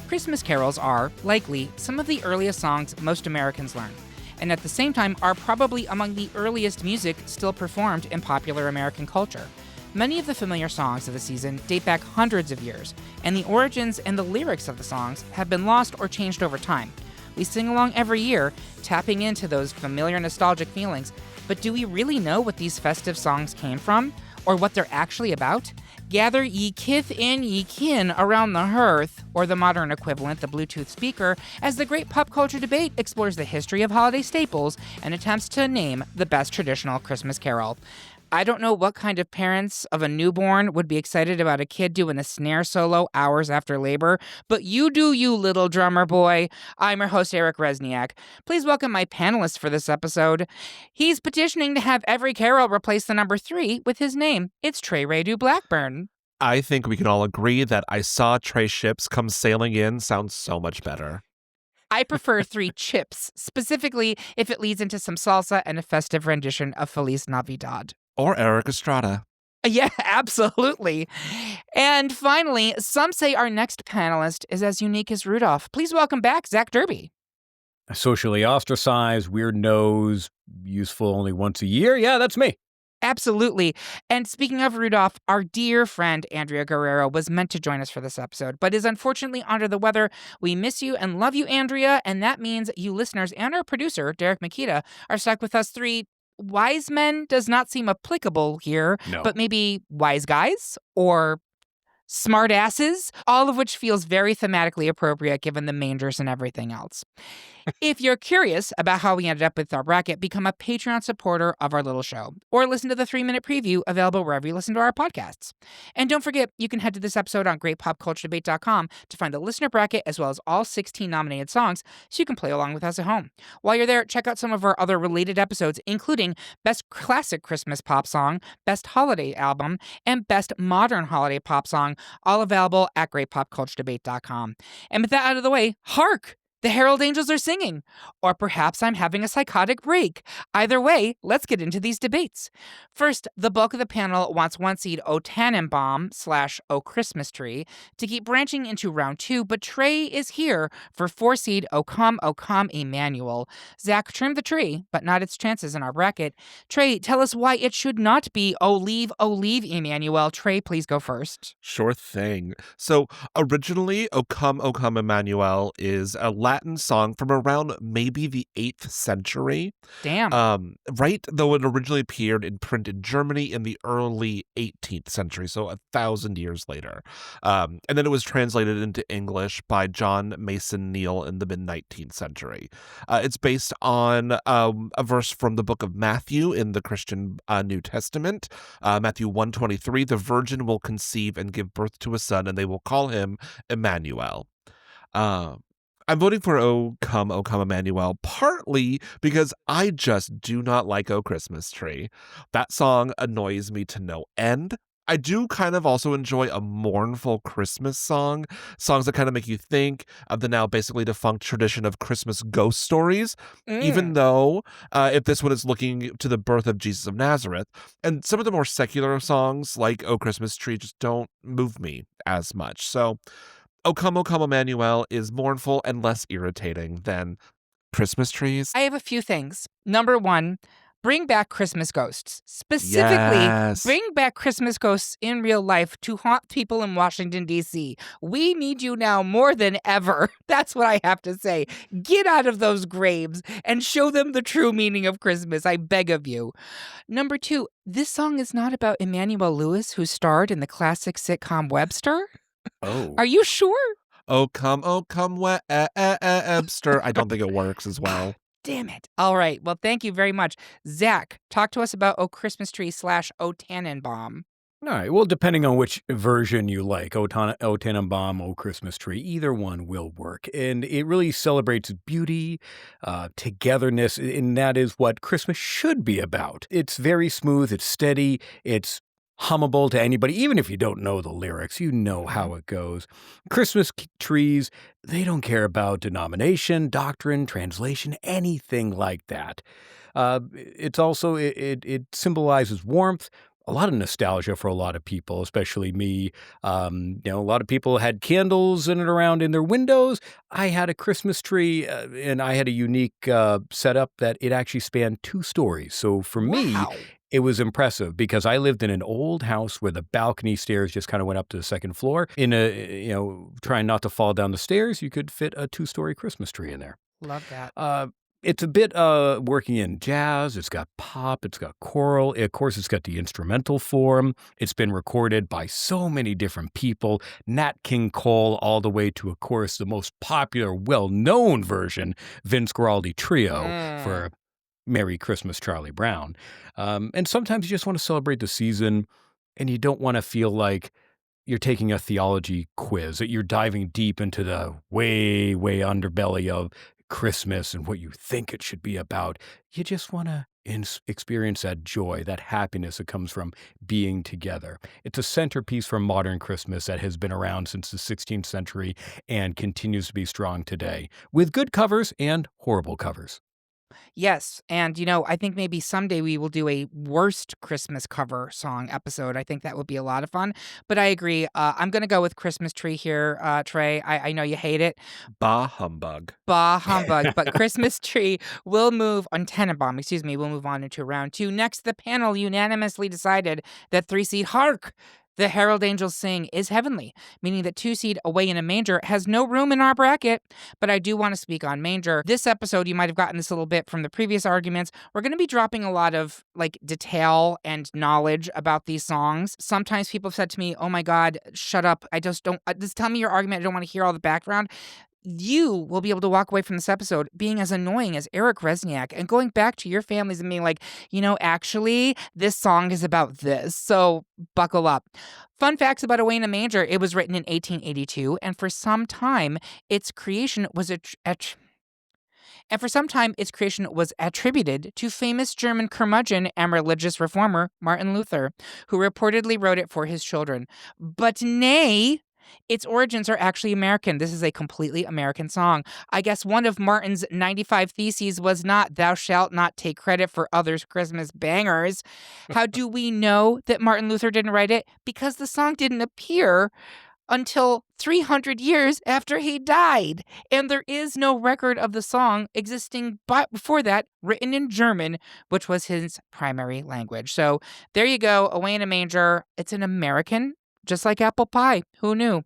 Christmas carols are, likely, some of the earliest songs most Americans learn, and at the same time are probably among the earliest music still performed in popular American culture. Many of the familiar songs of the season date back hundreds of years, and the origins and the lyrics of the songs have been lost or changed over time. We sing along every year, tapping into those familiar nostalgic feelings, but do we really know what these festive songs came from, or what they're actually about? Gather ye kith and ye kin around the hearth, or the modern equivalent, the Bluetooth speaker, as the great pop culture debate explores the history of holiday staples and attempts to name the best traditional Christmas carol. I don't know what kind of parents of a newborn would be excited about a kid doing a snare solo hours after labor, but you do you, little drummer boy. I'm your host, Eric Resniak. Please welcome my panelist for this episode. He's petitioning to have every carol replace the number 3 with his name. It's Trey Radu Blackburn. I think we can all agree that I saw Trey ships come sailing in sounds so much better. I prefer 3 chips, specifically if it leads into some salsa and a festive rendition of Feliz Navidad. Or Eric Estrada. Yeah, absolutely. And finally, some say our next panelist is as unique as Rudolph. Please welcome back Zach Derby. Socially ostracized, weird nose, useful only once a year. Yeah, that's me. Absolutely. And speaking of Rudolph, our dear friend Andrea Guerrero was meant to join us for this episode, but is unfortunately under the weather. We miss you and love you, Andrea, and that means you listeners and our producer, Derek Makita, are stuck with us 3. Wise men does not seem applicable here, No. but maybe wise guys or smart asses, all of which feels very thematically appropriate given the Mangers and everything else. If you're curious about how we ended up with our bracket, become a Patreon supporter of our little show, or listen to the 3-minute preview available wherever you listen to our podcasts. And don't forget, you can head to this episode on greatpopculturedebate.com to find the listener bracket as well as all 16 nominated songs so you can play along with us at home. While you're there, check out some of our other related episodes, including Best Classic Christmas Pop Song, Best Holiday Album, and Best Modern Holiday Pop Song, all available at greatpopculturedebate.com. And with that out of the way, Hark! The Herald Angels are singing. Or perhaps I'm having a psychotic break. Either way, let's get into these debates. First, the bulk of the panel wants 1 seed O Tannenbaum / O Christmas Tree to keep branching into round 2, but Trey is here for 4 seed O Come, Emmanuel. Zach trimmed the tree, but not its chances in our bracket. Trey, tell us why it should not be O Leave, Emmanuel. Trey, please go first. Sure thing. So originally, O Come, Emmanuel is a Latin song from around maybe the 8th century. Damn. Right? Though it originally appeared in print in Germany in the early 18th century, so 1,000 years later. And then it was translated into English by John Mason Neal in the mid-19th century. It's based on a verse from the book of Matthew in the Christian New Testament. Matthew 1:23, the virgin will conceive and give birth to a son, and they will call him Emmanuel. I'm voting for O Come, Emmanuel, partly because I just do not like O Christmas Tree. That song annoys me to no end. I do kind of also enjoy a mournful Christmas songs that kind of make you think of the now basically defunct tradition of Christmas ghost stories, even though if this one is looking to the birth of Jesus of Nazareth. And some of the more secular songs, like O Christmas Tree, just don't move me as much. So O Come, Emmanuel is mournful and less irritating than Christmas trees. I have a few things. Number 1, bring back Christmas ghosts. Specifically, Yes. bring back Christmas ghosts in real life to haunt people in Washington, D.C. We need you now more than ever. That's what I have to say. Get out of those graves and show them the true meaning of Christmas, I beg of you. Number 2, this song is not about Emmanuel Lewis, who starred in the classic sitcom Webster. Oh. Are you sure? O come, Webster. I don't think it works as well. Damn it. All right. Well, thank you very much. Zach, talk to us about O Christmas Tree / O Tannenbaum. All right. Well, depending on which version you like, O Tannenbaum, O Christmas Tree, either one will work. And it really celebrates beauty, togetherness, and that is what Christmas should be about. It's very smooth. It's steady. It's hummable to anybody. Even if you don't know the lyrics, you know how it goes. Christmas trees, they don't care about denomination, doctrine, translation, anything like that. It's also, it symbolizes warmth, a lot of nostalgia for a lot of people, especially me. A lot of people had candles in and around in their windows. I had a Christmas tree, and I had a unique setup that it actually spanned 2 stories. So for me, Wow. it was impressive because I lived in an old house where the balcony stairs just kind of went up to the second floor. Trying not to fall down the stairs, you could fit a 2-story Christmas tree in there. Love that. It's a bit working in jazz. It's got pop. It's got choral. Of course, it's got the instrumental form. It's been recorded by so many different people. Nat King Cole, all the way to, of course, the most popular, well-known version, Vince Guaraldi Trio for Merry Christmas, Charlie Brown. And sometimes you just want to celebrate the season, and you don't want to feel like you're taking a theology quiz, that you're diving deep into the way, way underbelly of Christmas and what you think it should be about. You just want to experience that joy, that happiness that comes from being together. It's a centerpiece for modern Christmas that has been around since the 16th century and continues to be strong today, with good covers and horrible covers. Yes, and I think maybe someday we will do a worst Christmas cover song episode. I think that would be a lot of fun. But I agree. I'm going to go with Christmas Tree here, Trey. I know you hate it. Bah humbug. Bah humbug. But Christmas Tree will move on Tannenbaum. Excuse me. We'll move on into round 2. Next, the panel unanimously decided that 3-seed Hark, the Herald Angels Sing, is heavenly, meaning that 2-seed Away in a Manger has no room in our bracket. But I do want to speak on Manger. This episode, you might have gotten this a little bit from the previous arguments. We're going to be dropping a lot of detail and knowledge about these songs. Sometimes people have said to me, "Oh my God, shut up. I just don't, just tell me your argument. I don't want to hear all the background." You will be able to walk away from this episode being as annoying as Eric Resniak and going back to your families and being like, actually, this song is about this. So buckle up. Fun facts about Away in a Manger. It was written in 1882, and for some time, its creation was attributed to famous German curmudgeon and religious reformer Martin Luther, who reportedly wrote it for his children. But nay, its origins are actually American. This is a completely American song. I guess one of Martin's 95 theses was not, "Thou shalt not take credit for others' Christmas bangers." How do we know that Martin Luther didn't write it? Because the song didn't appear until 300 years after he died. And there is no record of the song existing before that, written in German, which was his primary language. So there you go, Away in a Manger. It's an American, just like apple pie. Who knew?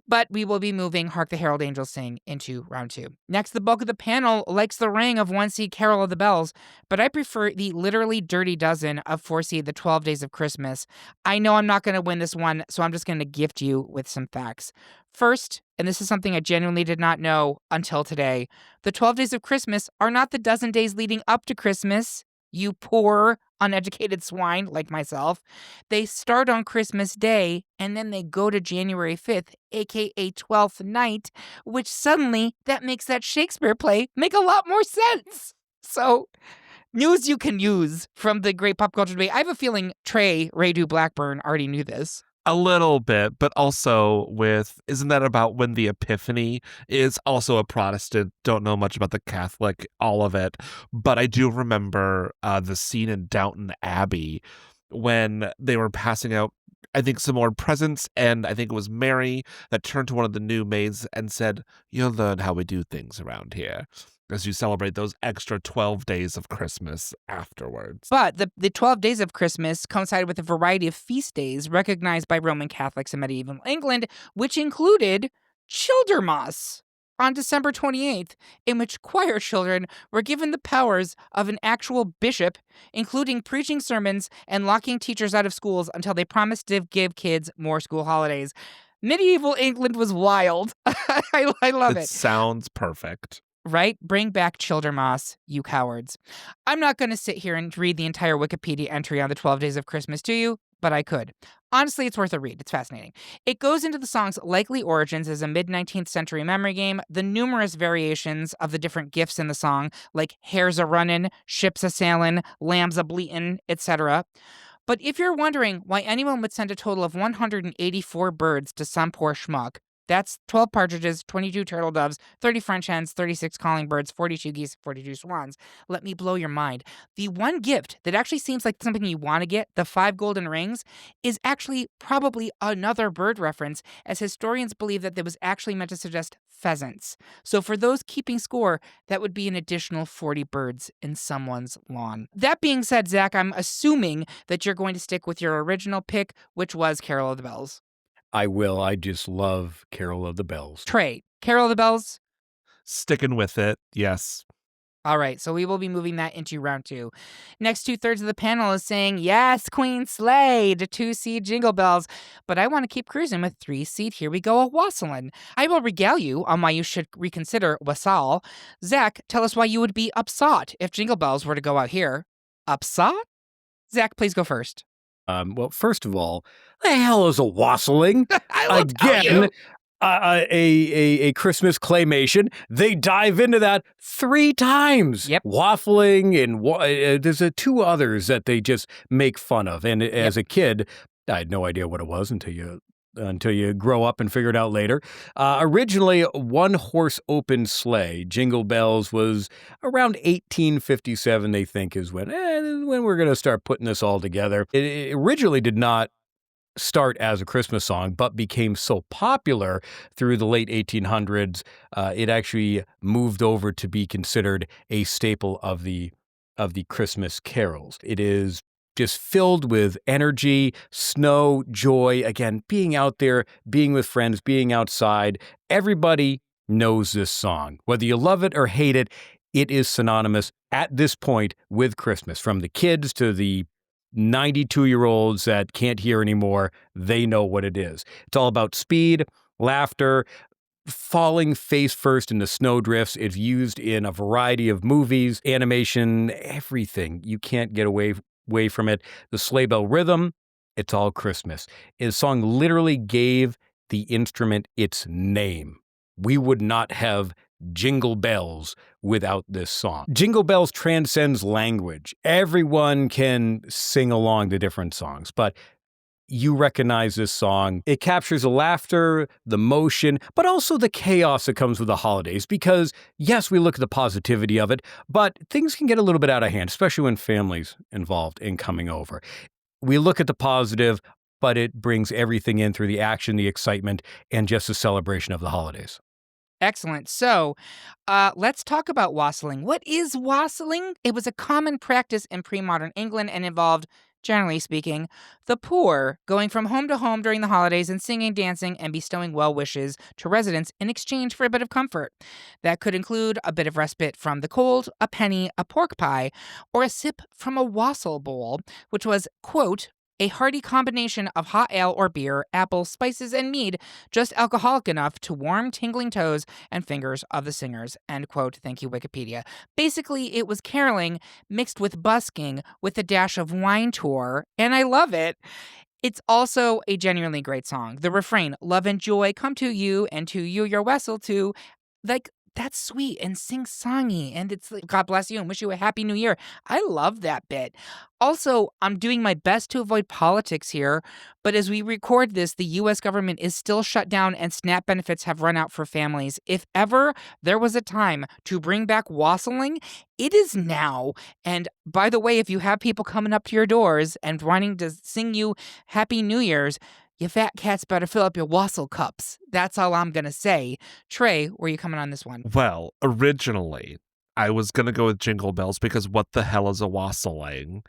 But we will be moving Hark the Herald Angels Sing into round 2. Next, the bulk of the panel likes the ring of 1-seed Carol of the Bells, but I prefer the literally dirty dozen of 4-seed The 12 Days of Christmas. I know I'm not going to win this one, so I'm just going to gift you with some facts. First, and this is something I genuinely did not know until today, the 12 Days of Christmas are not the dozen days leading up to Christmas, you poor, uneducated swine like myself. They start on Christmas Day, and then they go to January 5th, aka 12th night, which suddenly, that makes that Shakespeare play make a lot more sense. So, news you can use from the great pop culture debate. I have a feeling Trey Radu Blackburn already knew this. A little bit, but also isn't that about when the Epiphany is? Also a Protestant, don't know much about the Catholic, all of it. But I do remember the scene in Downton Abbey when they were passing out, I think, some more presents, and I think it was Mary that turned to one of the new maids and said, "You'll learn how we do things around here," as you celebrate those extra 12 days of Christmas afterwards. But the 12 days of Christmas coincided with a variety of feast days recognized by Roman Catholics in medieval England, which included Childermas on December 28th, in which choir children were given the powers of an actual bishop, including preaching sermons and locking teachers out of schools until they promised to give kids more school holidays. Medieval England was wild. I love it. It sounds perfect. Right? Bring back Childermas, you cowards. I'm not going to sit here and read the entire Wikipedia entry on the 12 Days of Christmas to you, but I could. Honestly, it's worth a read. It's fascinating. It goes into the song's likely origins as a mid-19th century memory game, the numerous variations of the different gifts in the song, like hares a-runnin', ships a-sailin', lambs a-bleatin', etc. But if you're wondering why anyone would send a total of 184 birds to some poor schmuck, That's 12 partridges, 22 turtle doves, 30 French hens, 36 calling birds, 42 geese, 42 swans. Let me blow your mind. The one gift that actually seems like something you want to get, the 5 golden rings, is actually probably another bird reference, as historians believe that it was actually meant to suggest pheasants. So for those keeping score, that would be an additional 40 birds in someone's lawn. That being said, Zach, I'm assuming that you're going to stick with your original pick, which was Carol of the Bells. I will. I just love Carol of the Bells. Trey, Carol of the Bells? Sticking with it, yes. All right, so we will be moving that into round 2. Next 2/3 of the panel is saying, yes, Queen Slay to 2-seed Jingle Bells, but I want to keep cruising with 3-seed Here We Go, A-Wassailing. I will regale you on why you should reconsider Wassail. Zach, tell us why you would be upsot if Jingle Bells were to go out here. Upsot? Zach, please go first. Well, first of all, the hell is A-Wassailing? I will tell you. Again, a Christmas claymation. They dive into that 3 times. Yep. Waffling and there's 2 others that they just make fun of. And as a kid, I had no idea what it was until you grow up and figure it out later. Originally, one horse open sleigh, Jingle Bells, was around 1857, they think, is when we're going to start putting this all together. It originally did not start as a Christmas song, but became so popular through the late 1800s, it actually moved over to be considered a staple of the Christmas carols. It is just filled with energy, snow, joy, again, being out there, being with friends, being outside. Everybody knows this song. Whether you love it or hate it, it is synonymous at this point with Christmas. From the kids to the 92-year-olds that can't hear anymore, they know what it is. It's all about speed, laughter, falling face first into snowdrifts. It's used in a variety of movies, animation, everything. You can't get away from it. The sleigh bell rhythm, it's all Christmas. The song literally gave the instrument its name. We would not have Jingle Bells without this song. Jingle Bells transcends language. Everyone can sing along to different songs, but you recognize this song. It captures the laughter, the motion, but also the chaos that comes with the holidays, because yes, we look at the positivity of it, but things can get a little bit out of hand, especially when families involved in coming over. We look at the positive, but it brings everything in through the action, the excitement, and just the celebration of the holidays. Excellent. So let's talk about wassailing. What is wassailing? It was a common practice in pre-modern England and involved, generally speaking, the poor going from home to home during the holidays and singing, dancing, and bestowing well wishes to residents in exchange for a bit of comfort. That could include a bit of respite from the cold, a penny, a pork pie, or a sip from a wassail bowl, which was, quote, a hearty combination of hot ale or beer, apples, spices, and mead, just alcoholic enough to warm tingling toes and fingers of the singers, end quote. Thank you, Wikipedia. Basically, it was caroling mixed with busking with a dash of wine tour, and I love it. It's also a genuinely great song. The refrain, love and joy come to you, and to you your vessel too, like, that's sweet and sing-songy, and it's like, God bless you and wish you a happy new year. I love that bit. Also, I'm doing my best to avoid politics here, but as we record this, the U.S. government is still shut down and SNAP benefits have run out for families. If ever there was a time to bring back wassailing, it is now. And by the way, if you have people coming up to your doors and wanting to sing you Happy New Year's, you fat cats better fill up your wassail cups. That's all I'm going to say. Trey, where are you coming on this one? Well, originally, I was going to go with Jingle Bells because what the hell is a wassailing?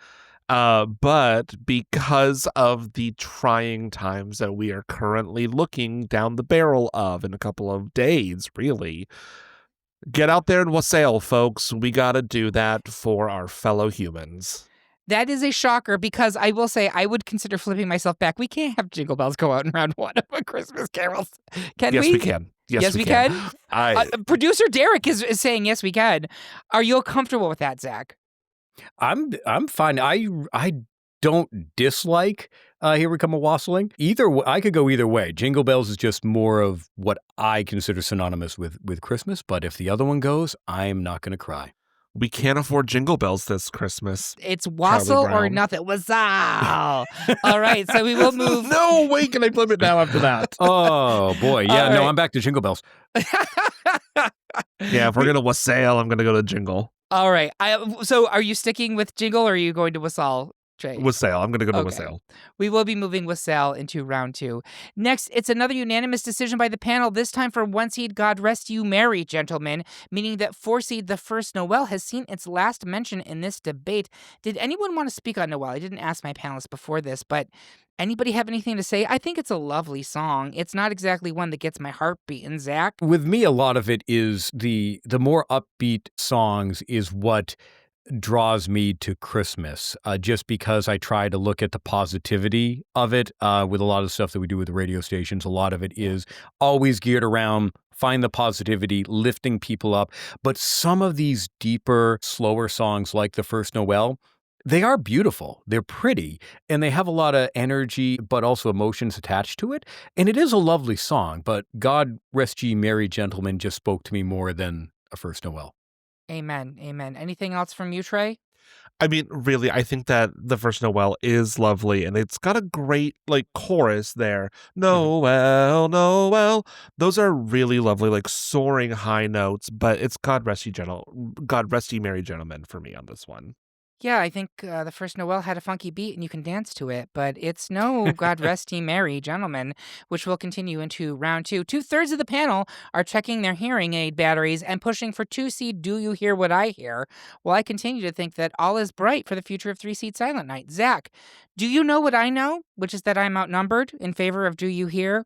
But because of the trying times that we are currently looking down the barrel of in a couple of days, really, get out there and wassail, folks. We got to do that for our fellow humans. That is a shocker because I will say I would consider flipping myself back. We can't have Jingle Bells go out in round 1 of A Christmas Carol. Can yes, we? We can. Yes, we can. Producer Derek is saying yes, we can. Are you comfortable with that, Zach? I'm fine. I don't dislike Here We Come A-Wassailing. I could go either way. Jingle Bells is just more of what I consider synonymous with Christmas, but if the other one goes, I'm not going to cry. We can't afford Jingle Bells this Christmas. It's Charlie wassail or Brown. nothing. Wassail. All right, so we will move. No, wait, can I flip it now after that? Oh, boy. Yeah, All no, right. I'm back to Jingle Bells. Yeah, if we're going to wassail, I'm going to go to Jingle. All right. So are you sticking with Jingle or are you going to wassail, Trey? Wassail. I'm going to go to Okay. wassail. We will be moving wassail into round 2. Next, it's another unanimous decision by the panel, this time for 1 seed God Rest You Merry Gentlemen, meaning that 4 seed The First Noel has seen its last mention in this debate. Did anyone want to speak on Noel? I didn't ask my panelists before this, but anybody have anything to say? I think it's a lovely song. It's not exactly one that gets my heart beating, Zach. With me, a lot of it is the more upbeat songs is what draws me to Christmas, just because I try to look at the positivity of it. With a lot of stuff that we do with the radio stations, a lot of it is always geared around find the positivity, lifting people up. But some of these deeper, slower songs like The First Noel, they are beautiful. They're pretty, and they have a lot of energy, but also emotions attached to it. And it is a lovely song, but God Rest Ye Merry Gentlemen just spoke to me more than A First Noel. Amen. Amen. Anything else from you, Trey? I mean, really, I think that The First Noel is lovely, and it's got a great, chorus there. Noel, Noel. Those are really lovely, soaring high notes, but it's God Rest Ye Merry Gentlemen for me on this one. Yeah, I think The First Noel had a funky beat and you can dance to it, but it's no God Rest Ye Merry Gentlemen, which will continue into round 2. 2/3 of the panel are checking their hearing aid batteries and pushing for 2 seed Do You Hear What I Hear? While I continue to think that all is bright for the future of 3 seed Silent Night. Zach, do you know what I know? Which is that I'm outnumbered in favor of Do You Hear?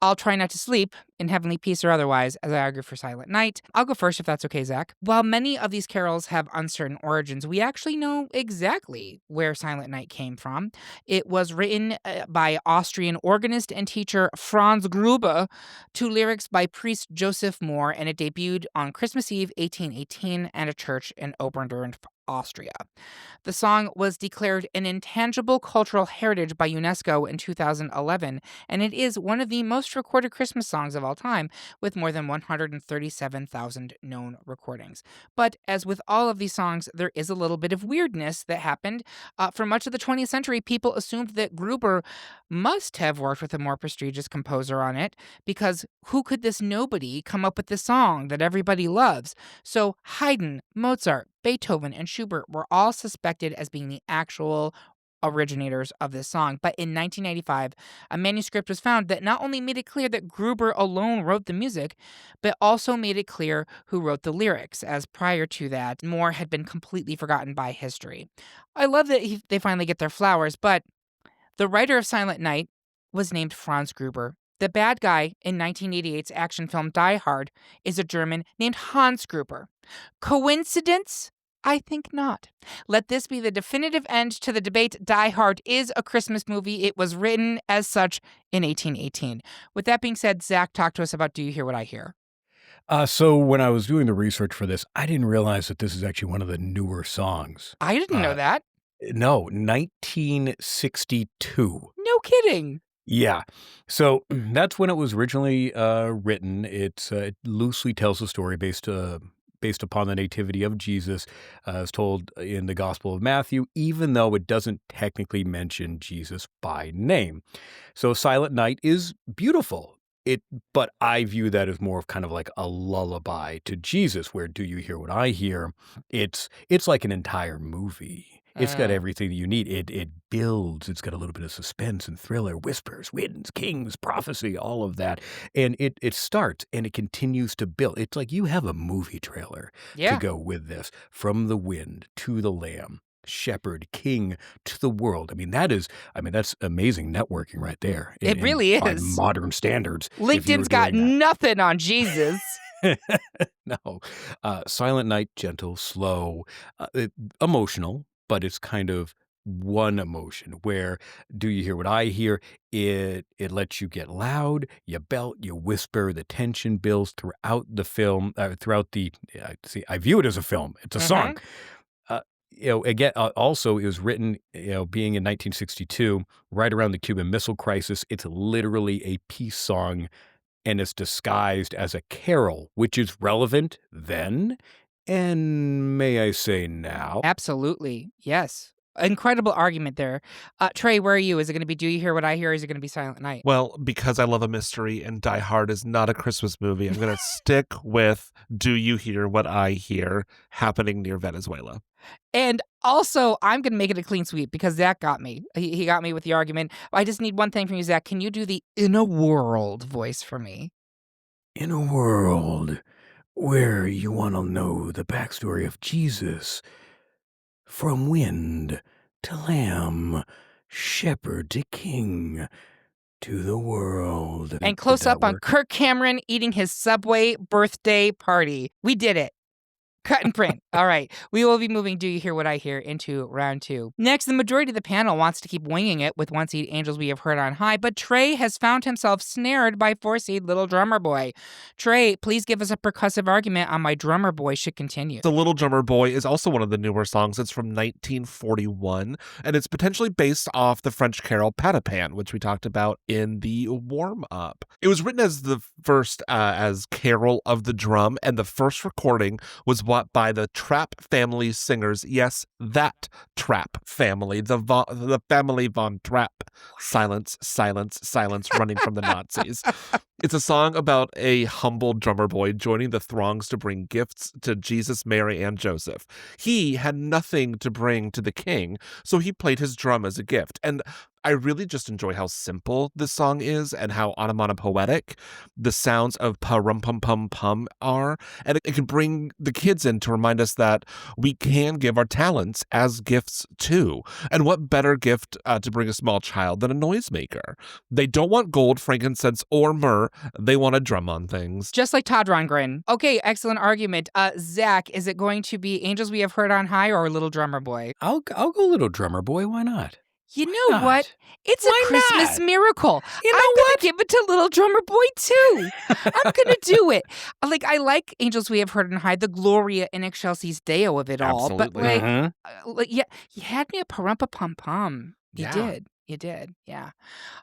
I'll try not to sleep, in heavenly peace or otherwise, as I argue for Silent Night. I'll go first if that's okay, Zach. While many of these carols have uncertain origins, we actually know exactly where Silent Night came from. It was written by Austrian organist and teacher Franz Gruber to lyrics by priest Joseph Mohr, and it debuted on Christmas Eve 1818 at a church in Oberndorf, Austria. The song was declared an intangible cultural heritage by UNESCO in 2011, and it is one of the most recorded Christmas songs of all time, with more than 137,000 known recordings. But as with all of these songs, there is a little bit of weirdness that happened. For much of the 20th century, people assumed that Gruber must have worked with a more prestigious composer on it, because who could this nobody come up with this song that everybody loves? So Haydn, Mozart, Beethoven, and Schubert were all suspected as being the actual originators of this song. But in 1995, a manuscript was found that not only made it clear that Gruber alone wrote the music, but also made it clear who wrote the lyrics, as prior to that, Mohr had been completely forgotten by history. I love that they finally get their flowers, but the writer of Silent Night was named Franz Gruber. The bad guy in 1988's action film Die Hard is a German named Hans Gruber. Coincidence? I think not. Let this be the definitive end to the debate. Die Hard is a Christmas movie. It was written as such in 1818. With that being said, Zach, talk to us about Do You Hear What I Hear? So when I was doing the research for this, I didn't realize that this is actually one of the newer songs. I didn't know that. No, 1962. No kidding. Yeah. So that's when it was originally written. It loosely tells the story based upon the nativity of Jesus, as told in the Gospel of Matthew, even though it doesn't technically mention Jesus by name. So Silent Night is beautiful. But I view that as more of kind of like a lullaby to Jesus, where Do You Hear What I Hear? It's like an entire movie. It's got everything that you need. It builds. It's got a little bit of suspense and thriller, whispers, winds, kings, prophecy, all of that. And it starts and it continues to build. It's like you have a movie trailer to go with this. From the wind to the lamb, shepherd, king to the world. That's amazing networking right there. It really by is. modern standards. LinkedIn's got nothing on Jesus. No. Silent Night, gentle, slow, emotional, but it's kind of one emotion where Do You Hear What I Hear? It lets you get loud, you belt, you whisper, the tension builds throughout the film, I view it as a film. It's a song. Again, also it was written, being in 1962, right around the Cuban Missile Crisis. It's literally a peace song, and it's disguised as a carol, which is relevant then. And may I say now? Absolutely. Yes. Incredible argument there. Trey, where are you? Is it going to be Do You Hear What I Hear, or is it going to be Silent Night? Well, because I love a mystery and Die Hard is not a Christmas movie, I'm going to stick with Do You Hear What I Hear, happening near Venezuela. And also, I'm going to make it a clean sweep because Zach got me. He got me with the argument. I just need one thing from you, Zach. Can you do the In a World voice for me? In a world where you want to know the backstory of Jesus, from wind to lamb, shepherd to king, to the world. And close up on Kirk Cameron eating his Subway birthday party. We did it. Cut and print. All right. We will be moving Do You Hear What I Hear into round 2. Next, the majority of the panel wants to keep winging it with 1 seed Angels We Have Heard on High, but Trey has found himself snared by 4 seed Little Drummer Boy. Trey, please give us a percussive argument on why Drummer Boy should continue. The Little Drummer Boy is also one of the newer songs. It's from 1941, and it's potentially based off the French carol Pas de Pan, which we talked about in the warm-up. It was written as the first as Carol of the Drum, and the first recording was by the Trapp family singers. Yes, that Trapp family, the family von Trapp. Silence, silence, silence, running from the Nazis. It's a song about a humble drummer boy joining the throngs to bring gifts to Jesus, Mary, and Joseph. He had nothing to bring to the king, so he played his drum as a gift. And I really just enjoy how simple this song is and how onomatopoetic the sounds of pa-rum-pum-pum-pum are. And it can bring the kids in to remind us that we can give our talents as gifts too. And what better gift to bring a small child than a noisemaker? They don't want gold, frankincense, or myrrh. They want to drum on things. Just like Todd Rundgren. Okay, excellent argument. Zach, is it going to be Angels We Have Heard on High or Little Drummer Boy? I'll go Little Drummer Boy. Why not? You know what? It's a Christmas miracle. You know I'm what? going to give it to Little Drummer Boy, too. I'm going to do it. I like Angels We Have Heard on High, the Gloria in Excelsis Deo of it all. Absolutely. But, yeah, you had me a parumpa-pum-pum. You Yeah. did. You did. Yeah.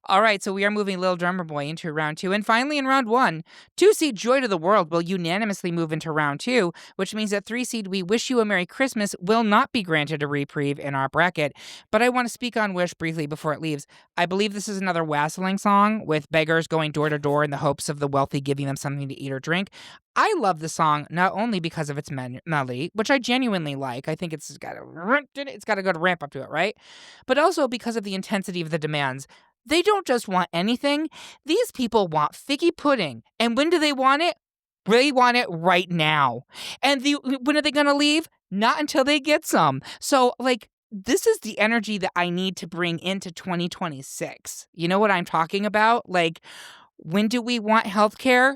All right, so we are moving Little Drummer Boy into round 2. And finally, in round 1, 2 seed Joy to the World will unanimously move into round 2, which means that 3 seed We Wish You a Merry Christmas will not be granted a reprieve in our bracket. But I want to speak on Wish briefly before it leaves. I believe this is another Wassailing song with beggars going door to door in the hopes of the wealthy giving them something to eat or drink. I love the song not only because of its melody, which I genuinely like. I think it's got a good ramp up to it, right? But also because of the intensity of the demands. They don't just want anything. These people want figgy pudding. And when do they want it? They want it right now. And when are they going to leave? Not until they get some. So, this is the energy that I need to bring into 2026. You know what I'm talking about? When do we want healthcare?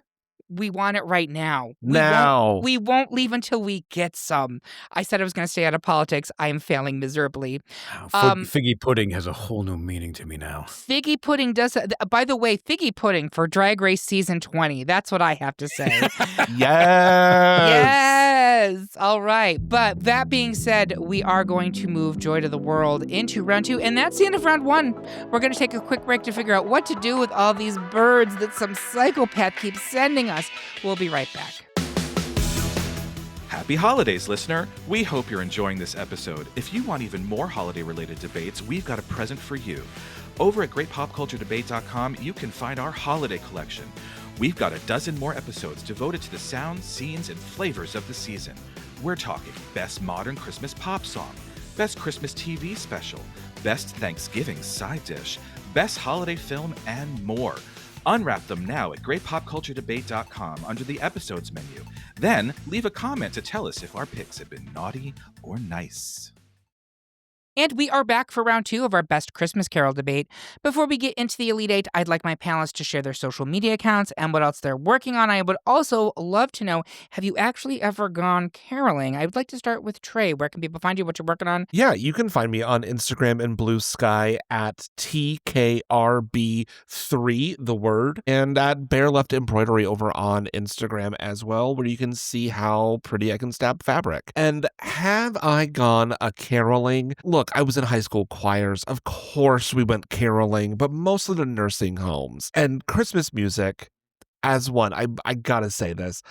We want it right now. We won't leave until we get some. I said I was going to stay out of politics. I am failing miserably. Figgy pudding has a whole new meaning to me now. Figgy pudding does. By the way, figgy pudding for Drag Race season 20. That's what I have to say. Yes. All right. But that being said, we are going to move Joy to the World into round 2. And that's the end of round 1. We're going to take a quick break to figure out what to do with all these birds that some psychopath keeps sending us. We'll be right back. Happy holidays, listener! We hope you're enjoying this episode. If you want even more holiday-related debates, we've got a present for you. Over at greatpopculturedebate.com, you can find our holiday collection. We've got a dozen more episodes devoted to the sounds, scenes, and flavors of the season. We're talking Best Modern Christmas Pop Song, Best Christmas TV Special, Best Thanksgiving Side Dish, Best Holiday Film, and more. Unwrap them now at greatpopculturedebate.com under the episodes menu. Then leave a comment to tell us if our picks have been naughty or nice. And we are back for round 2 of our Best Christmas Carol debate. Before we get into the Elite 8, I'd like my panelists to share their social media accounts and what else they're working on. I would also love to know, have you actually ever gone caroling? I would like to start with Trey. Where can people find you? What you're working on? Yeah, you can find me on Instagram and Blue Sky at TKRB3, the word, and at Bare Left Embroidery over on Instagram as well, where you can see how pretty I can stab fabric. And have I gone a caroling? Look, I was in high school choirs. Of course we went caroling, but mostly to nursing homes. And Christmas music, as one, I gotta say this,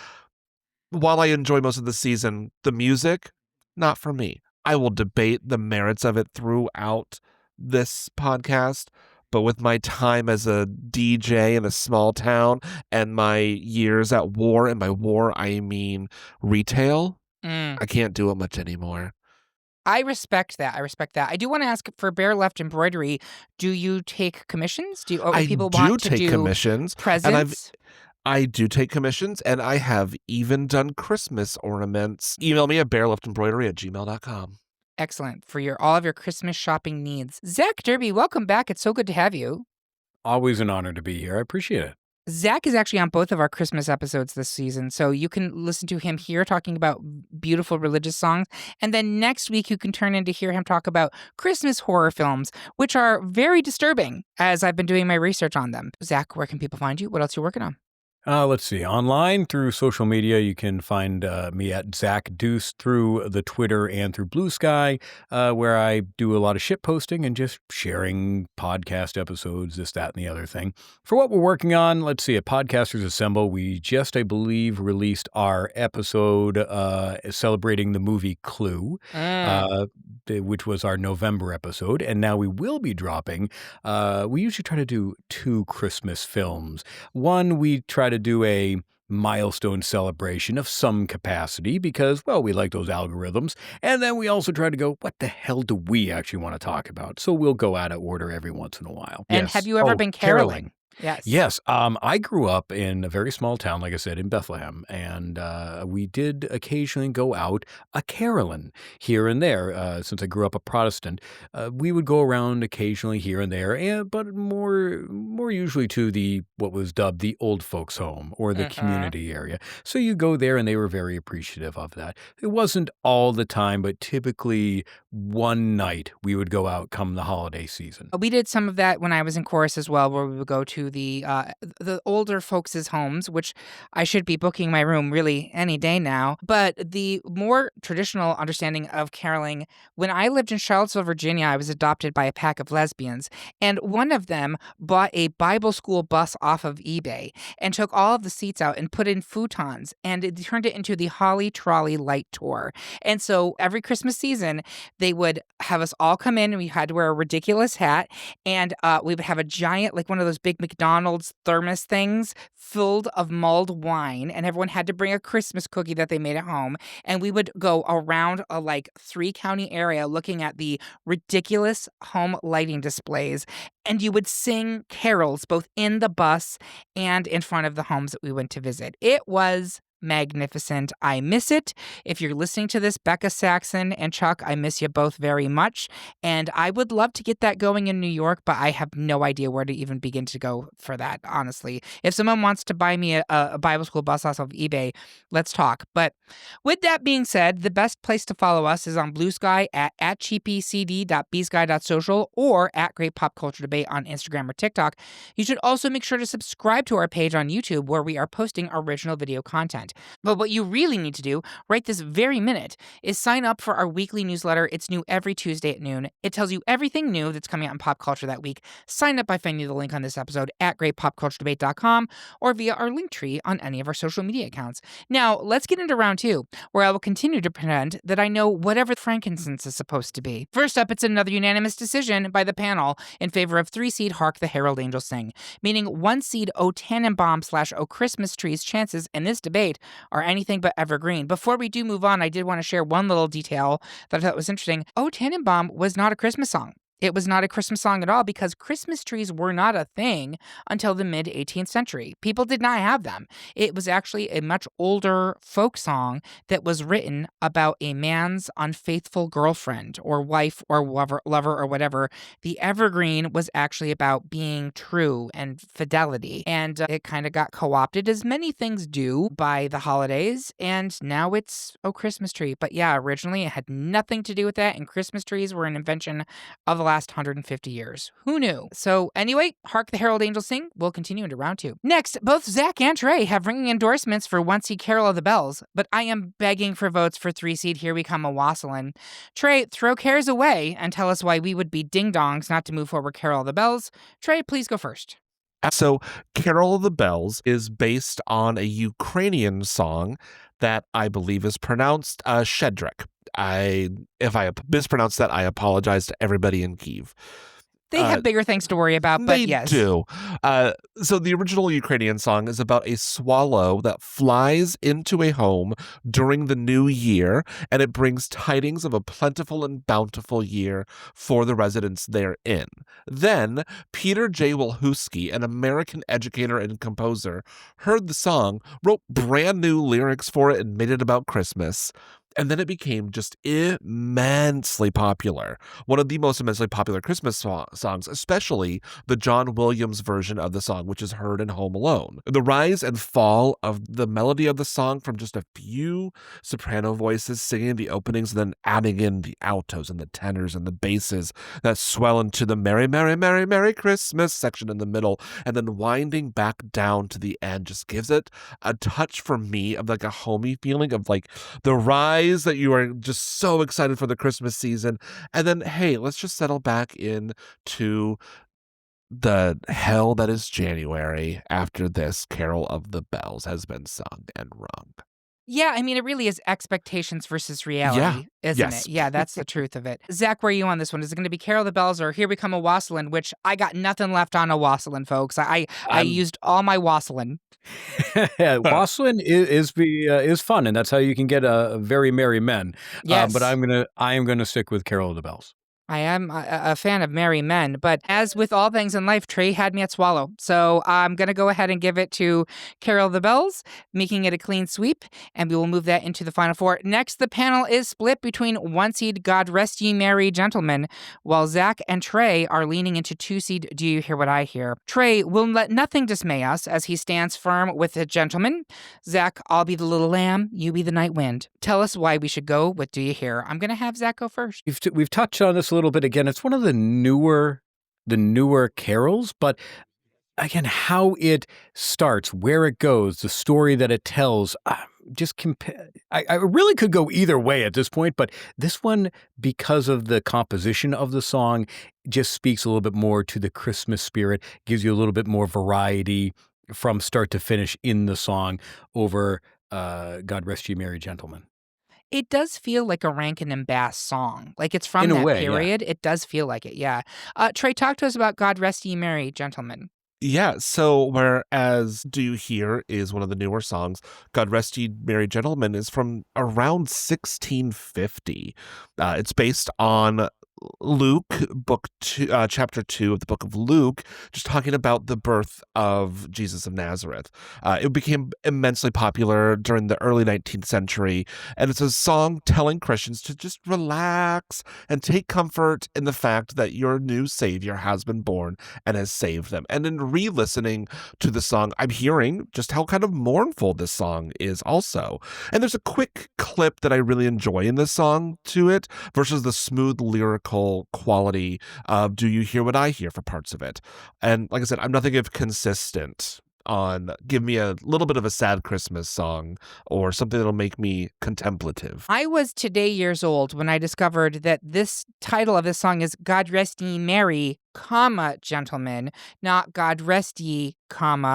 while I enjoy most of the season, the music, not for me. I will debate the merits of it throughout this podcast, but with my time as a DJ in a small town and my years at war, and by war I mean retail, I can't do it much anymore. I respect that. I do want to ask, for Bare Left Embroidery, do you take commissions? I people do want to take do commissions, and presents? I do take commissions, and I have even done Christmas ornaments. Email me at bareleftembroidery@gmail.com. Excellent. For all of your Christmas shopping needs. Zach Derby, welcome back. It's so good to have you. Always an honor to be here. I appreciate it. Zach is actually on both of our Christmas episodes this season, so you can listen to him here talking about beautiful religious songs. And then next week, you can turn in to hear him talk about Christmas horror films, which are very disturbing, as I've been doing my research on them. Zach, where can people find you? What else are you working on? Let's see. Online through social media, you can find me at Zach Deuce through the Twitter and through Blue Sky, where I do a lot of shit posting and just sharing podcast episodes, this, that, and the other thing. For what we're working on, let's see. At Podcasters Assemble, we just, I believe, released our episode celebrating the movie Clue, which was our November episode. And now we will be dropping, we usually try to do 2 Christmas films. One, we try to do a milestone celebration of some capacity because, well, we like those algorithms. And then we also try to go, what the hell do we actually want to talk about? So we'll go out of order every once in a while. And Yes. have you ever been caroling? Yes. Yes. I grew up in a very small town, like I said, in Bethlehem, and we did occasionally go out a caroling here and there. Since I grew up a Protestant, we would go around occasionally here and there, but more usually to what was dubbed the old folks' home or the community area. So you go there, and they were very appreciative of that. It wasn't all the time, but typically one night we would go out come the holiday season. We did some of that when I was in chorus as well, where we would go to the older folks' homes, which I should be booking my room really any day now. But the more traditional understanding of caroling, when I lived in Charlottesville, Virginia, I was adopted by a pack of lesbians, and one of them bought a Bible school bus off of eBay and took all of the seats out and put in futons, and it turned it into the Holly Trolley Light Tour. And so every Christmas season, they would have us all come in, and we had to wear a ridiculous hat, and we would have a giant, like one of those big McDonald's thermos things filled of mulled wine, and everyone had to bring a Christmas cookie that they made at home, and we would go around a 3-county area looking at the ridiculous home lighting displays, and you would sing carols both in the bus and in front of the homes that we went to visit. It was magnificent. I miss it. If you're listening to this, Becca Saxon and Chuck, I miss you both very much. And I would love to get that going in New York, but I have no idea where to even begin to go for that, honestly. If someone wants to buy me a Bible school bus off of eBay, let's talk. But with that being said, the best place to follow us is on Blue Sky at cheapycd.bsky.social or at Great Pop Culture Debate on Instagram or TikTok. You should also make sure to subscribe to our page on YouTube, where we are posting original video content. But what you really need to do right this very minute is sign up for our weekly newsletter. It's new every Tuesday at noon. It tells you everything new that's coming out in pop culture that week. Sign up by finding the link on this episode at greatpopculturedebate.com or via our link tree on any of our social media accounts. Now, let's get into round 2, where I will continue to pretend that I know whatever frankincense is supposed to be. First up, it's another unanimous decision by the panel in favor of 3-seed Hark, the Herald Angels Sing, meaning 1-seed O Tannenbaum / O Christmas Tree's chances in this debate are anything but evergreen. Before we do move on, I did want to share one little detail that I thought was interesting. O Tannenbaum was not a Christmas song. It was not a Christmas song at all because Christmas trees were not a thing until the mid-18th century. People did not have them. It was actually a much older folk song that was written about a man's unfaithful girlfriend or wife or lover or whatever. The evergreen was actually about being true and fidelity. And it kind of got co-opted, as many things do, by the holidays. And now it's O Christmas Tree. But yeah, originally it had nothing to do with that. And Christmas trees were an invention of the last 150 years. Who knew? So anyway, Hark the Herald Angels Sing will continue into round 2. Next, both Zach and Trey have ringing endorsements for 1-seed Carol of the Bells, but I am begging for votes for 3-seed Here We Come A-Wassailing. Trey, throw cares away and tell us why we would be ding-dongs not to move forward Carol of the Bells. Trey, please go first. So Carol of the Bells is based on a Ukrainian song that I believe is pronounced Shedrick. If I mispronounced that, I apologize to everybody in Kyiv. They have bigger things to worry about, but They yes. do. So the original Ukrainian song is about a swallow that flies into a home during the new year, and it brings tidings of a plentiful and bountiful year for the residents therein. Then, Peter J. Wilhusky, an American educator and composer, heard the song, wrote brand new lyrics for it, and made it about Christmas. And then it became just immensely popular. One of the most immensely popular Christmas songs, especially the John Williams version of the song, which is heard in Home Alone. The rise and fall of the melody of the song from just a few soprano voices singing the openings and then adding in the altos and the tenors and the basses that swell into the Merry, Merry, Merry, Merry Christmas section in the middle, and then winding back down to the end just gives it a touch for me of like a homey feeling of like the rise that you are just so excited for the Christmas season, and then hey, let's just settle back in to the hell that is January after this Carol of the Bells has been sung and rung. Yeah, I mean, it really is expectations versus reality, isn't Yes. it? Yeah, that's the truth of it. Zach, where are you on this one? Is it going to be Carol of the Bells or Here We Come A-Wassailing, which I got nothing left on A-Wassailing, folks. I used all my wassailing. Wassailing is fun, and that's how you can get a very merry men. Yes. But I am gonna stick with Carol of the Bells. I am a fan of merry men, but as with all things in life, Trey had me at swallow. So I'm going to go ahead and give it to Carol of the Bells, making it a clean sweep, and we will move that into the final four. Next, the panel is split between one seed God Rest Ye Merry Gentlemen, while Zach and Trey are leaning into two seed Do You Hear What I Hear. Trey will let nothing dismay us as he stands firm with the gentleman. Zach, I'll be the little lamb, you be the night wind. Tell us why we should go with Do You Hear. I'm going to have Zach go first. We've touched on this a little bit again. It's one of the newer carols, but again, how it starts, where it goes, the story that it tells, just compare. I really could go either way at this point, but this one, because of the composition of the song, just speaks a little bit more to the Christmas spirit, gives you a little bit more variety from start to finish in the song over God Rest Ye Merry Gentlemen. It does feel like a Rankin and Bass song. Like it's from In a that way, yeah. period. It does feel like it, yeah. Trey, talk to us about God Rest Ye Merry Gentlemen. Yeah, so whereas Do You Hear is one of the newer songs, God Rest Ye Merry Gentlemen is from around 1650. It's based on Luke, chapter 2 of the book of Luke, just talking about the birth of Jesus of Nazareth. It became immensely popular during the early 19th century, and it's a song telling Christians to just relax and take comfort in the fact that your new Savior has been born and has saved them. And in re-listening to the song, I'm hearing just how kind of mournful this song is also. And there's a quick clip that I really enjoy in this song to it versus the smooth lyrical quality of Do You Hear What I Hear for parts of it. And like I said, I'm nothing of consistent on give me a little bit of a sad Christmas song or something that'll make me contemplative. I was today years old when I discovered that this title of this song is God Rest Ye Merry, Gentlemen, not God Rest Ye,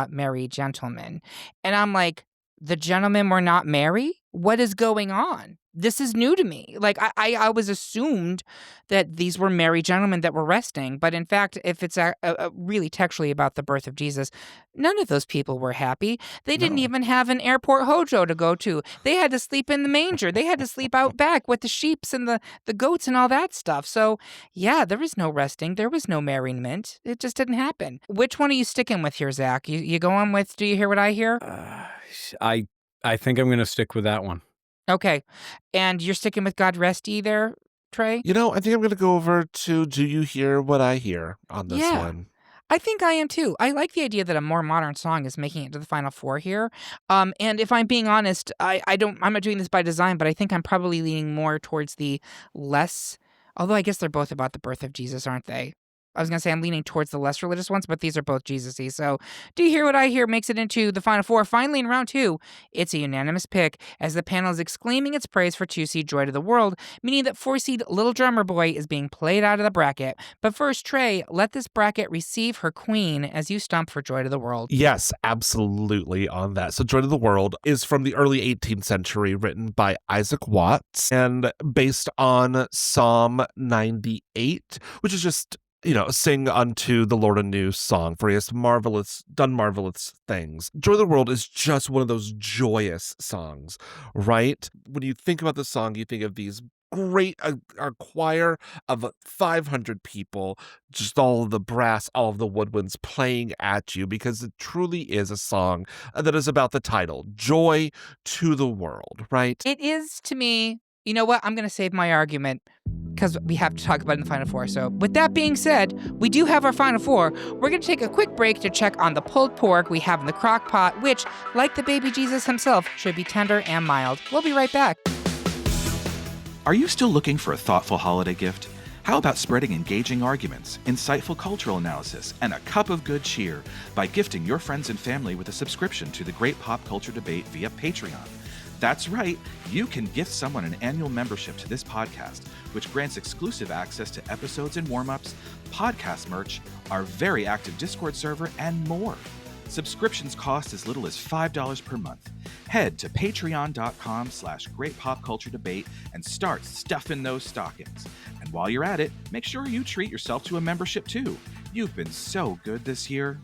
Merry Gentlemen. And I'm like, the gentlemen were not merry? What is going on? This is new to me. Like, I was assumed that these were merry gentlemen that were resting. But in fact, if it's really textually about the birth of Jesus, none of those people were happy. They didn't even have an airport hojo to go to. They had to sleep in the manger. They had to sleep out back with the sheeps and the goats and all that stuff. So, yeah, there was no resting. There was no merriment. It just didn't happen. Which one are you sticking with here, Zach? You going with Do You Hear What I Hear? I think I'm going to stick with that one. Okay. And you're sticking with God Rest Ye there, Trey? You know, I think I'm going to go over to Do You Hear What I Hear on this one. I think I am too. I like the idea that a more modern song is making it to the final four here. And if I'm being honest, I'm not doing this by design, but I think I'm probably leaning more towards the less, although I guess they're both about the birth of Jesus, aren't they? I was going to say I'm leaning towards the less religious ones, but these are both Jesus-y. So Do You Hear What I Hear makes it into the final four. Finally, in round 2, it's a unanimous pick as the panel is exclaiming its praise for 2-seed Joy to the World, meaning that 4-seed Little Drummer Boy is being played out of the bracket. But first, Trey, let this bracket receive her queen as you stump for Joy to the World. Yes, absolutely on that. So Joy to the World is from the early 18th century, written by Isaac Watts and based on Psalm 98, which is just, sing unto the Lord a new song, for he has done marvelous things. Joy to the World is just one of those joyous songs, right? When you think about the song, you think of these great a choir of 500 people, just all of the brass, all of the woodwinds playing at you, because it truly is a song that is about the title, Joy to the World, right? It is to me. You know what? I'm going to save my argument because we have to talk about it in the final four. So with that being said, we do have our final four. We're going to take a quick break to check on the pulled pork we have in the crock pot, which, like the baby Jesus himself, should be tender and mild. We'll be right back. Are you still looking for a thoughtful holiday gift? How about spreading engaging arguments, insightful cultural analysis, and a cup of good cheer by gifting your friends and family with a subscription to the Great Pop Culture Debate via Patreon? That's right, you can gift someone an annual membership to this podcast, which grants exclusive access to episodes and warm-ups, podcast merch, our very active Discord server, and more. Subscriptions cost as little as $5 per month. Head to patreon.com/greatpopculturedebate and start stuffing those stockings. And while you're at it, make sure you treat yourself to a membership too. You've been so good this year.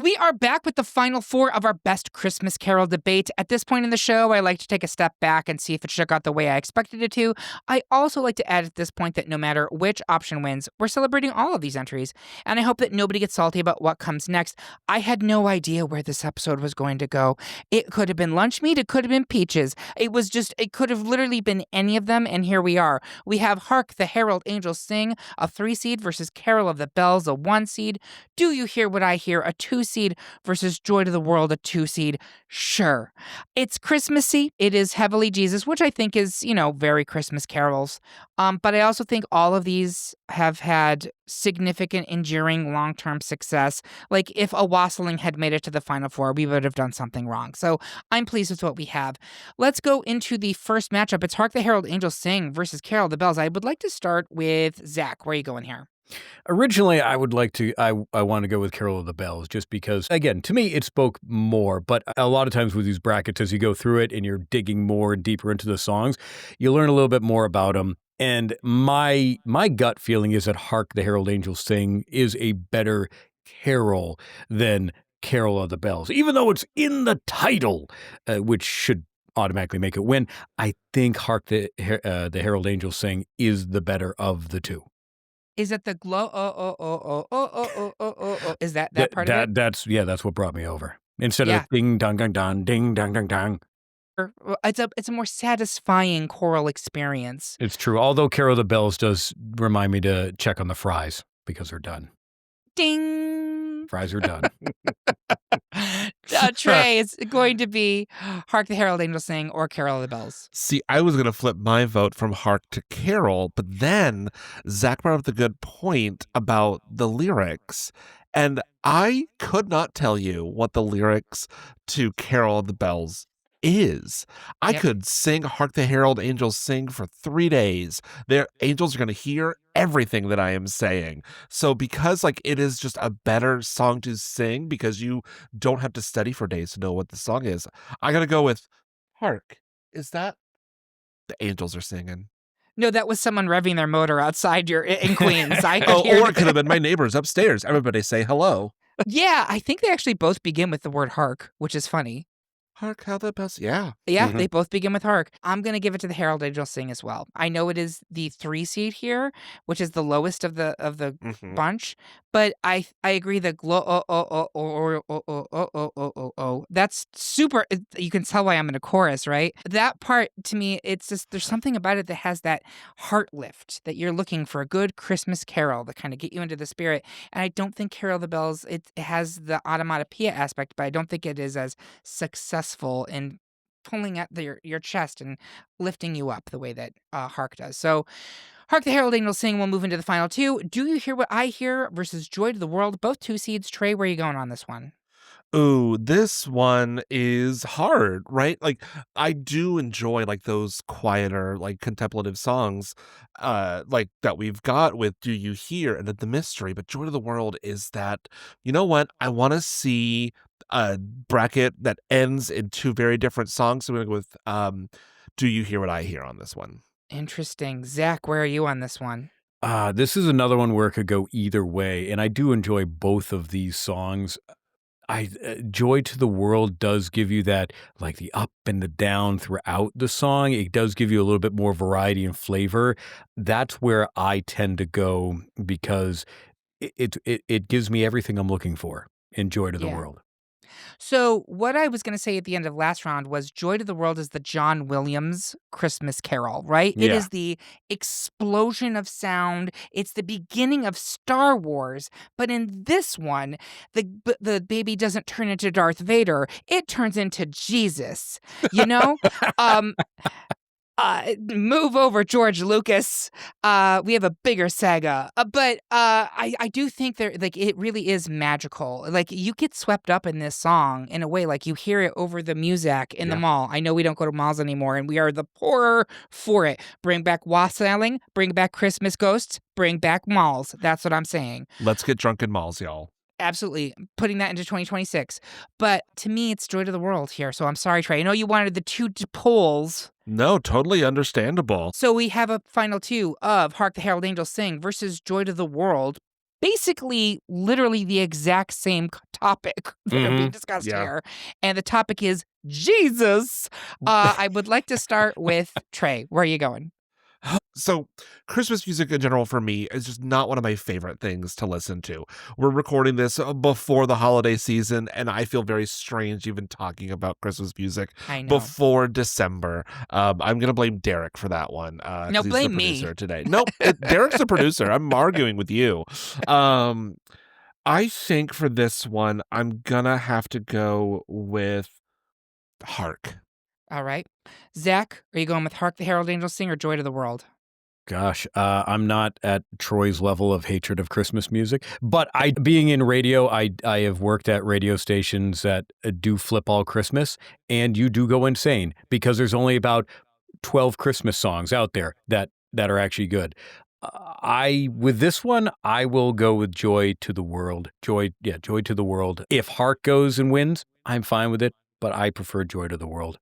We are back with the final four of our best Christmas Carol debate. At this point in the show, I like to take a step back and see if it shook out the way I expected it to. I also like to add at this point that no matter which option wins, we're celebrating all of these entries. And I hope that nobody gets salty about what comes next. I had no idea where this episode was going to go. It could have been lunch meat. It could have been peaches. It could have literally been any of them. And here we are. We have Hark, the Herald Angels Sing, a 3-seed versus Carol of the Bells, a 1-seed. Do You Hear What I Hear, a 2-seed versus Joy to the World, a 2-seed. Sure. It's Christmassy. It is heavily Jesus, which I think is, very Christmas carols. But I also think all of these have had significant, enduring, long-term success. Like if A-Wassailing had made it to the final four, we would have done something wrong. So I'm pleased with what we have. Let's go into the first matchup. It's Hark the Herald Angels Sing versus Carol of the Bells. I would like to start with Zach. Where are you going here? Originally, I want to go with Carol of the Bells just because, again, to me, it spoke more. But a lot of times with these brackets, as you go through it and you're digging more and deeper into the songs, you learn a little bit more about them. And my gut feeling is that Hark the Herald Angels Sing is a better carol than Carol of the Bells. Even though it's in the title, which should automatically make it win, I think Hark the Herald Angels Sing is the better of the two. Is it the glow? Is that part of it? That's what brought me over. Instead of ding dong dong dong ding dong dong dong. It's a more satisfying choral experience. It's true. Although Carol of the Bells does remind me to check on the fries because they're done. Ding. Fries are done. Trey, it's going to be Hark the Herald Angels Sing or Carol of the Bells. See, I was going to flip my vote from Hark to Carol, but then Zach brought up the good point about the lyrics. And I could not tell you what the lyrics to Carol of the Bells is. I could sing Hark the Herald Angels Sing for 3 days. Their angels are going to hear everything that I am saying. So because it is just a better song to sing because you don't have to study for days to know what the song is, I got to go with Hark. Is that the angels are singing? No, that was someone revving their motor outside in Queens. Or it could have been my neighbors upstairs. Everybody say hello. Yeah, I think they actually both begin with the word hark, which is funny. Hark how the bells, yeah. Yeah, they both begin with Hark. I'm going to give it to the Herald Angels Sing as well. I know it is the 3-seed here, which is the lowest of the bunch, but I agree that that's super. You can tell why I'm in a chorus, right? That part to me, it's just there's something about it that has that heart lift that you're looking for a good Christmas carol to kind of get you into the spirit. And I don't think Carol of the Bells it has the onomatopoeia aspect, but I don't think it is as successful in pulling at your chest and lifting you up the way that Hark does. So Hark the Herald Angels Sing. We'll move into the final two. Do You Hear What I Hear versus Joy to the World. Both 2 seeds. Trey, where are you going on this one? Ooh, this one is hard, right? Like, I do enjoy like those quieter, like contemplative songs, like that we've got with "Do You Hear" and "The Mystery." But "Joy to the World" is that, you know what? I want to see a bracket that ends in 2 very different songs. So I'm gonna go with "Do You Hear What I Hear" on this one. Interesting. Zach, where are you on this one? This is another one where it could go either way, and I do enjoy both of these songs. Joy to the World does give you that, like the up and the down throughout the song. It does give you a little bit more variety and flavor. That's where I tend to go because it gives me everything I'm looking for in Joy to the Yeah. World. So what I was going to say at the end of last round was Joy to the World is the John Williams Christmas Carol, right? It Yeah. is the explosion of sound. It's the beginning of Star Wars. But in this one, the baby doesn't turn into Darth Vader. It turns into Jesus, you know? um, Move over, George Lucas. We have a bigger saga, but I do think there, like, it really is magical. Like, you get swept up in this song in a way, like you hear it over the music in the Yeah. mall. I know we don't go to malls anymore, and we are the poorer for it. Bring back wassailing, bring back Christmas ghosts, bring back malls. That's what I'm saying. Let's get drunk in malls, y'all. Absolutely. Putting that into 2026. But to me, it's Joy to the World here. So I'm sorry, Trey. I know you wanted the 2 polls. No, totally understandable. So we have a final 2 of Hark the Herald Angels Sing versus Joy to the World. Basically, literally the exact same topic that are being discussed Yeah. here. And the topic is Jesus. I would like to start with Trey. Where are you going? So, Christmas music in general for me is just not one of my favorite things to listen to. We're recording this before the holiday season, and I feel very strange even talking about Christmas music I know. before December. I'm going to blame Derek for that one. 'Cause No, he's blame the me. producer today. Nope, Derek's the producer. I'm arguing with you. I think for this one, I'm going to have to go with Hark. All right. Zach, are you going with Hark the Herald Angels Sing or Joy to the World? Gosh, I'm not at Troy's level of hatred of Christmas music, but being in radio, I have worked at radio stations that do flip all Christmas, and you do go insane because there's only about 12 Christmas songs out there that are actually good. With this one, I will go with Joy to the World. Joy to the World. If Hark goes and wins, I'm fine with it, but I prefer Joy to the World.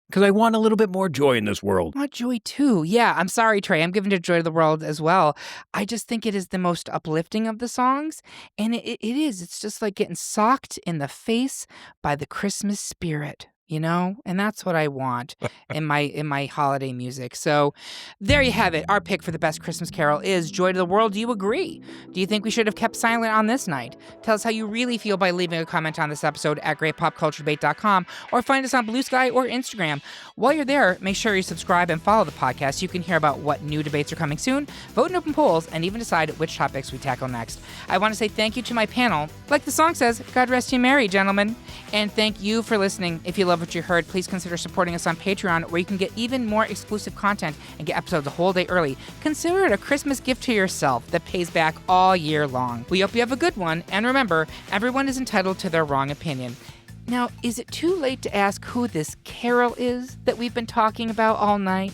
Because I want a little bit more joy in this world. I want joy too. Yeah, I'm sorry, Trey. I'm giving to Joy to the World as well. I just think it is the most uplifting of the songs. And it is. It's just like getting socked in the face by the Christmas spirit, you know? And that's what I want in my holiday music. So there you have it. Our pick for the best Christmas carol is Joy to the World. Do you agree? Do you think we should have kept silent on this night? Tell us how you really feel by leaving a comment on this episode at greatpopculturedebate.com or find us on Blue Sky or Instagram. While you're there, make sure you subscribe and follow the podcast. You can hear about what new debates are coming soon, vote in open polls, and even decide which topics we tackle next. I want to say thank you to my panel. Like the song says, God rest you merry, gentlemen. And thank you for listening. If you love what you heard, please consider supporting us on Patreon, where you can get even more exclusive content and get episodes a whole day early. Consider it a Christmas gift to yourself that pays back all year long. We hope you have a good one, and remember, everyone is entitled to their wrong opinion. Now, is it too late to ask who this Carol is that we've been talking about all night?